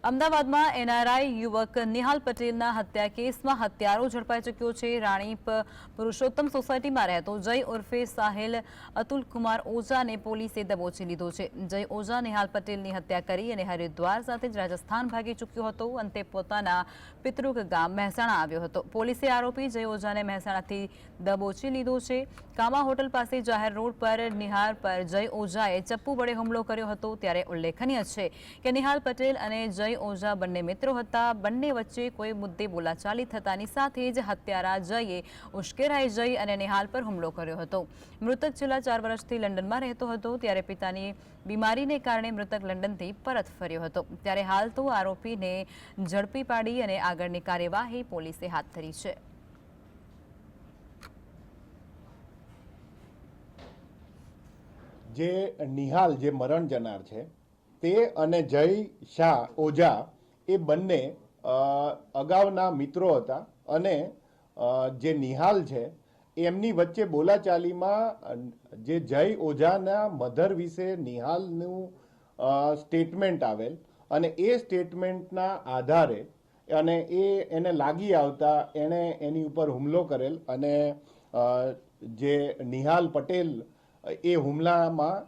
અમદાવાદમાં એનઆરઆઈ યુવક નિહાલ પટેલના હત્યા કેસમાં હત્યારો ઝડપાઈ ચૂક્યો છે। રાણીપ પુરુષોત્તમ સોસાયટીમાં રહેતો જય ઉર્ફે સાહિલ અતુલકુમાર ઓઝાને પોલીસે દબોચી લીધો છે। જય ઓઝા નિહાલ પટેલની હત્યા કરી અને હરિદ્વાર સાથે જ રાજસ્થાન ભાગી ચૂક્યો હતો। અંતે પોતાના પિતૃક ગામ મહેસાણા આવ્યો હતો। પોલીસે આરોપી જય ઓઝાને મહેસાણાથી દબોચી લીધો છે। કામા હોટલ પાસે જાહેર રોડ પર નિહાલ પર જય ઓઝાએ ચપ્પુ વડે હુમલો કર્યો હતો। ત્યારે ઉલ્લેખનીય છે કે નિહાલ પટેલ અને જય ઓઝા બંને મિત્રો હતા। બંને વચ્ચે કોઈ મુદ્દે બોલાચાલી થતાની સાથે જ હત્યારા જયે ઉશ્કેરાઈ જઈ અને નિહાલ પર હુમલો કર્યો હતો। મૃતક છેલ્લા 4 વર્ષથી લંડનમાં રહેતો હતો। ત્યારે પિતાની બીમારીને કારણે મૃતક લંડનથી પરત ફર્યો હતો। ત્યારે હાલ તો આરોપીને ઝડપી પાડી અને આગળની કાર્યવાહી પોલીસે હાથ ધરી છે। જે નિહાલ જે મરણ જનાર છે તે અને જય શાહ ઓઝા એ બંને અગાઉના મિત્રો હતા અને જે નિહાલ છે એમની વચ્ચે બોલાચાલીમાં જે જય ઓઝાના મધર વિશે નિહાલનું સ્ટેટમેન્ટ આવેલ અને એ સ્ટેટમેન્ટના આધારે અને એને લાગી આવતા એણે એની ઉપર હુમલો કરેલ અને જે નિહાલ પટેલ એ હુમલામાં